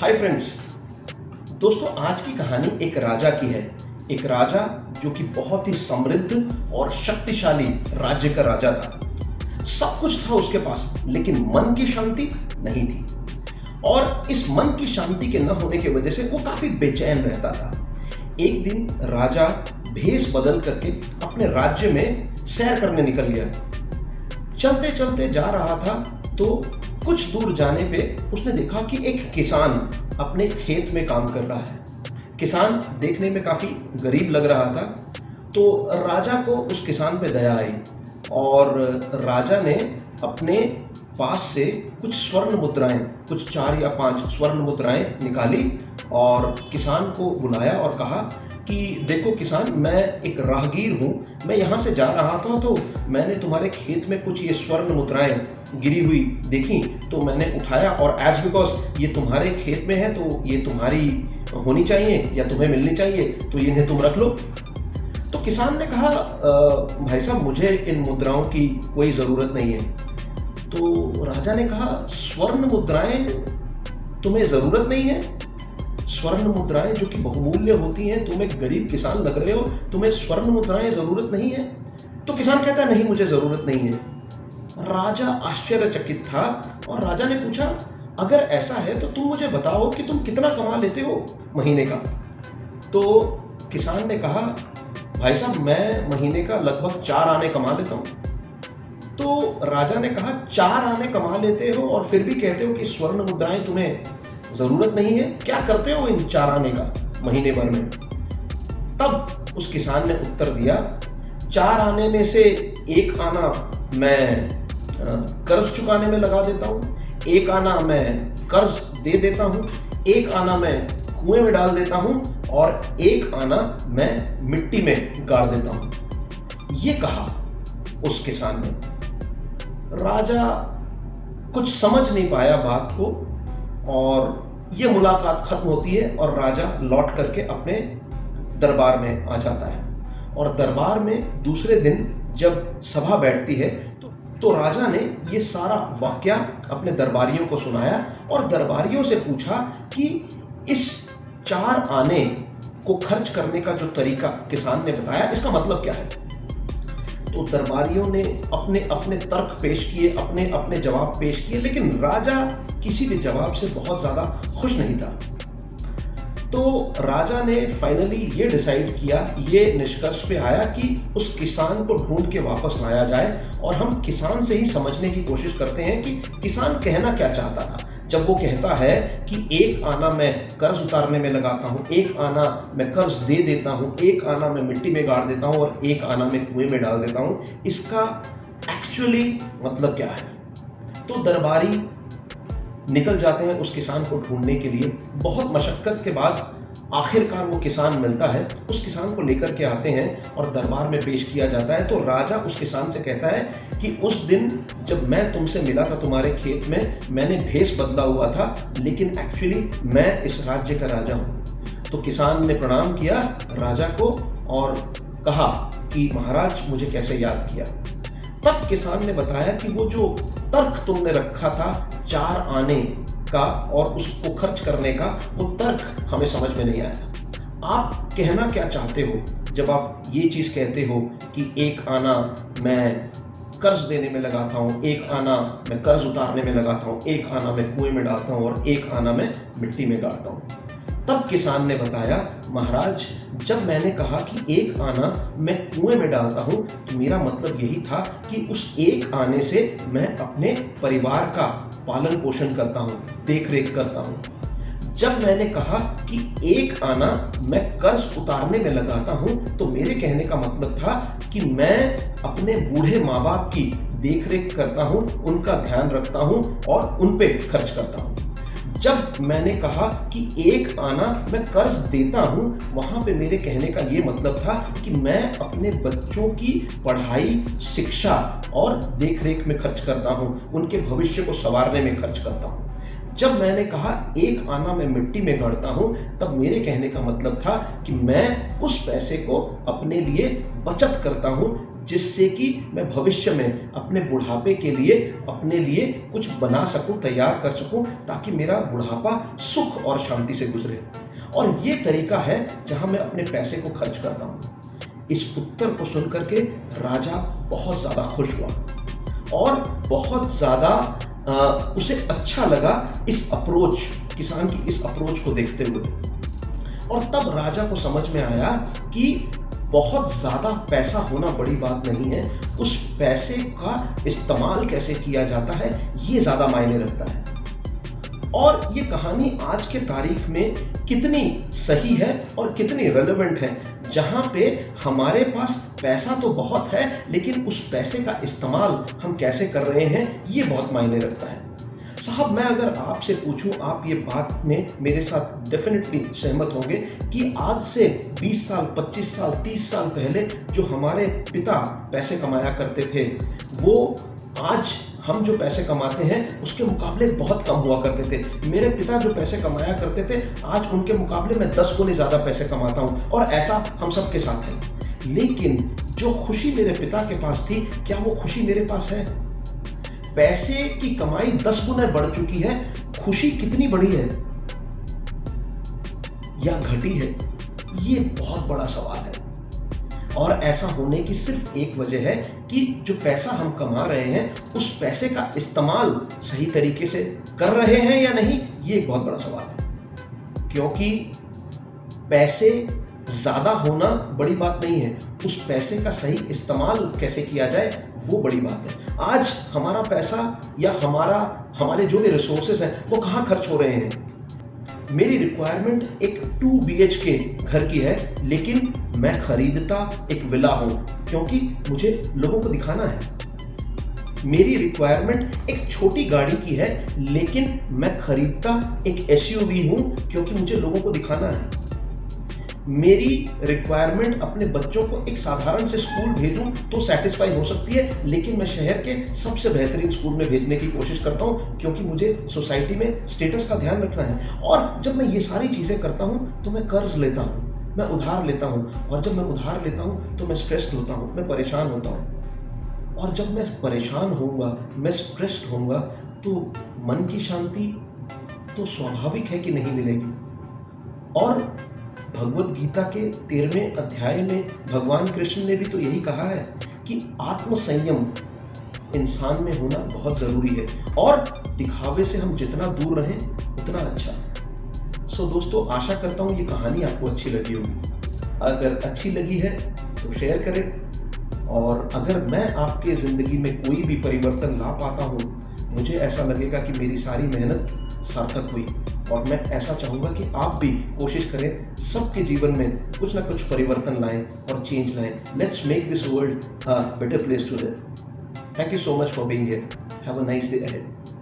Hi friends. दोस्तों, आज की कहानी एक राजा की है। एक राजा जो कि बहुत ही समृद्ध और शक्तिशाली राज्य का राजा था। सब कुछ था उसके पास, लेकिन मन की शांति नहीं थी। और इस मन की शांति के न होने की वजह से वो काफी बेचैन रहता था। एक दिन राजा भेष बदल करके अपने राज्य में सैर करने निकल गया। चलते चलते जा रहा था तो कुछ दूर जाने पे उसने देखा कि एक किसान अपने खेत में काम कर रहा है। किसान देखने में काफी गरीब लग रहा था, तो राजा को उस किसान पे दया आई और राजा ने अपने पास से कुछ स्वर्ण मुद्राएं, कुछ 4 या 5 स्वर्ण मुद्राएं निकाली और किसान को बुलाया और कहा कि देखो किसान, मैं एक राहगीर हूँ, मैं यहाँ से जा रहा था तो मैंने तुम्हारे खेत में कुछ ये स्वर्ण मुद्राएं गिरी हुई देखी, तो मैंने उठाया और एज बिकॉज ये तुम्हारे खेत में है तो ये तुम्हारी होनी चाहिए या तुम्हें मिलनी चाहिए, तो इन्हें तुम रख लो। तो किसान ने कहा भाई साहब, मुझे इन मुद्राओं की कोई ज़रूरत नहीं है। तो राजा ने कहा स्वर्ण मुद्राएं तुम्हें ज़रूरत नहीं है? स्वर्ण मुद्राएं जो कि बहुमूल्य होती हैं, तुम एक गरीब किसान लग रहे हो, तुम्हें स्वर्ण मुद्राएं जरूरत नहीं है? तो किसान कहता है नहीं, मुझे जरूरत नहीं है। राजा आश्चर्यचकित था और राजा ने पूछा अगर ऐसा है तो तुम मुझे बताओ कि तुम कितना कमा लेते हो महीने का। तो किसान ने कहा भाई साहब, मैं महीने का लगभग 4 आने कमा लेता हूं। तो राजा ने कहा 4 आने कमा लेते हो और फिर भी कहते हो कि स्वर्ण मुद्राएं तुम्हें जरूरत नहीं है? क्या करते हो इन 4 आने का महीने भर में? तब उस किसान ने उत्तर दिया 4 आने में से 1 आना मैं कर्ज चुकाने में लगा देता हूँ, 1 आना मैं कर्ज दे देता हूँ, 1 आना मैं कुएं में डाल देता हूँ और 1 आना मैं मिट्टी में गाड़ देता हूँ। ये कहा उस किसान ने। राजा कुछ समझ नहीं पाया बात को और ये मुलाकात खत्म होती है और राजा लौट करके अपने दरबार में आ जाता है। और दरबार में दूसरे दिन जब सभा बैठती है तो राजा ने ये सारा वाकया अपने दरबारियों को सुनाया और दरबारियों से पूछा कि इस 4 आने को खर्च करने का जो तरीका किसान ने बताया, इसका मतलब क्या है? तो दरबारियों ने अपने अपने तर्क पेश किए, अपने अपने जवाब पेश किए, लेकिन राजा किसी भी जवाब से बहुत ज्यादा खुश नहीं था। तो राजा ने फाइनली ये डिसाइड किया, ये निष्कर्ष पे आया कि उस किसान को ढूंढ के वापस लाया जाए और हम किसान से ही समझने की कोशिश करते हैं कि किसान कहना क्या चाहता था जब वो कहता है कि 1 आना मैं कर्ज उतारने में लगाता हूँ, 1 आना मैं कर्ज दे देता हूँ, 1 आना मैं मिट्टी में गाड़ देता हूँ और 1 आना मैं कुएं में डाल देता हूँ। इसका एक्चुअली मतलब क्या है? तो दरबारी निकल जाते हैं उस किसान को ढूंढने के लिए। बहुत मशक्कत के बाद आखिरकार वो किसान मिलता है, उस किसान को लेकर के आते हैं और दरबार में पेश किया जाता है। तो राजा उस किसान से कहता है कि उस दिन जब मैं तुमसे मिला था तुम्हारे खेत में, मैंने भेष बदला हुआ था, लेकिन एक्चुअली मैं इस राज्य का राजा हूँ। तो किसान ने प्रणाम किया राजा को और कहा कि महाराज, मुझे कैसे याद किया? तब किसान ने बताया कि वो जो तर्क तुमने रखा था 4 आने का और उसको खर्च करने का, वो तर्क हमें समझ में नहीं आया। आप कहना क्या चाहते हो जब आप ये चीज़ कहते हो कि 1 आना मैं कर्ज देने में लगाता हूँ, 1 आना मैं कर्ज उतारने में लगाता हूँ, 1 आना मैं कुएं में डालता हूँ और 1 आना मैं मिट्टी में गाड़ता हूँ? तब किसान ने बताया महाराज, जब मैंने कहा कि 1 आना मैं कुएं में डालता हूं तो मेरा मतलब यही था कि उस 1 आने से मैं अपने परिवार का पालन पोषण करता हूं, देख रेख करता हूं। जब मैंने कहा कि 1 आना मैं कर्ज उतारने में लगाता हूं तो मेरे कहने का मतलब था कि मैं अपने बूढ़े माँ बाप की देख रेख करता हूं, उनका ध्यान रखता हूं और उन पे खर्च करता हूं। जब मैंने कहा कि 1 आना मैं कर्ज देता हूं, वहां पे मेरे कहने का ये मतलब था कि मैं अपने बच्चों की पढ़ाई, शिक्षा और देखरेख में खर्च करता हूं, उनके भविष्य को संवारने में खर्च करता हूं। जब मैंने कहा 1 आना मैं मिट्टी में गाड़ता हूं, तब मेरे कहने का मतलब था कि मैं उस पैसे को अपने लिए बचत करता हूं, जिससे कि मैं भविष्य में अपने बुढ़ापे के लिए अपने लिए कुछ बना सकूं, तैयार कर सकूं, ताकि मेरा बुढ़ापा सुख और शांति से गुजरे। और ये तरीका है जहां मैं अपने पैसे को खर्च करता हूं। इस उत्तर को सुनकर के राजा बहुत ज्यादा खुश हुआ और बहुत ज्यादा उसे अच्छा लगा इस अप्रोच, किसान की इस अप्रोच को देखते हुए। और तब राजा को समझ में आया कि बहुत ज़्यादा पैसा होना बड़ी बात नहीं है, उस पैसे का इस्तेमाल कैसे किया जाता है ये ज़्यादा मायने रखता है। और ये कहानी आज के तारीख में कितनी सही है और कितनी रेलेवेंट है, जहाँ पे हमारे पास पैसा तो बहुत है लेकिन उस पैसे का इस्तेमाल हम कैसे कर रहे हैं ये बहुत मायने रखता है। साहब, मैं अगर आपसे पूछूं, आप ये बात में मेरे साथ डेफिनेटली सहमत होंगे कि आज से 20 साल, 25 साल, 30 साल पहले जो हमारे पिता पैसे कमाया करते थे, वो आज हम जो पैसे कमाते हैं उसके मुकाबले बहुत कम हुआ करते थे। मेरे पिता जो पैसे कमाया करते थे, आज उनके मुकाबले मैं 10 गुने ज़्यादा पैसे कमाता हूँ, और ऐसा हम सबके साथ है। लेकिन जो खुशी मेरे पिता के पास थी, क्या वो खुशी मेरे पास है? पैसे की कमाई 10 गुना बढ़ चुकी है, खुशी कितनी बढ़ी है या घटी है, ये बहुत बड़ा सवाल है। और ऐसा होने की सिर्फ एक वजह है कि जो पैसा हम कमा रहे हैं उस पैसे का इस्तेमाल सही तरीके से कर रहे हैं या नहीं, ये एक बहुत बड़ा सवाल है। क्योंकि पैसे ज़्यादा होना बड़ी बात नहीं है, उस पैसे का सही इस्तेमाल कैसे किया जाए वो बड़ी बात है। आज हमारा पैसा या हमारे जो भी रिसोर्सेज हैं वो कहाँ खर्च हो रहे हैं? मेरी रिक्वायरमेंट एक 2 BHK घर की है, लेकिन मैं खरीदता एक विला हूँ क्योंकि मुझे लोगों को दिखाना है। मेरी रिक्वायरमेंट एक छोटी गाड़ी की है, लेकिन मैं खरीदता एक SUV हूँ क्योंकि मुझे लोगों को दिखाना है। मेरी रिक्वायरमेंट अपने बच्चों को एक साधारण से स्कूल भेजूं तो सेटिस्फाई हो सकती है, लेकिन मैं शहर के सबसे बेहतरीन स्कूल में भेजने की कोशिश करता हूं क्योंकि मुझे सोसाइटी में स्टेटस का ध्यान रखना है। और जब मैं ये सारी चीज़ें करता हूं तो मैं कर्ज लेता हूं, मैं उधार लेता हूं, और जब मैं उधार लेता हूं तो मैं स्ट्रेस्ड होता हूं, मैं परेशान होता हूं। और जब मैं परेशान होऊंगा, मैं स्ट्रेस्ड होऊंगा, तो मन की शांति तो स्वाभाविक है कि नहीं मिलेगी। और भगवद गीता के 13वें अध्याय में भगवान कृष्ण ने भी तो यही कहा है कि आत्म संयम इंसान में होना बहुत ज़रूरी है, और दिखावे से हम जितना दूर रहें उतना अच्छा। सो दोस्तों, आशा करता हूँ ये कहानी आपको अच्छी लगी होगी। अगर अच्छी लगी है तो शेयर करें, और अगर मैं आपके ज़िंदगी में कोई भी परिवर्तन ला पाता हूँ, मुझे ऐसा लगेगा कि मेरी सारी मेहनत सार्थक हुई। और मैं ऐसा चाहूँगा कि आप भी कोशिश करें, सबके जीवन में कुछ ना कुछ परिवर्तन लाएं और चेंज लाएं। Let's make this world a better place to live. Thank you so much for being here. Have a nice day ahead.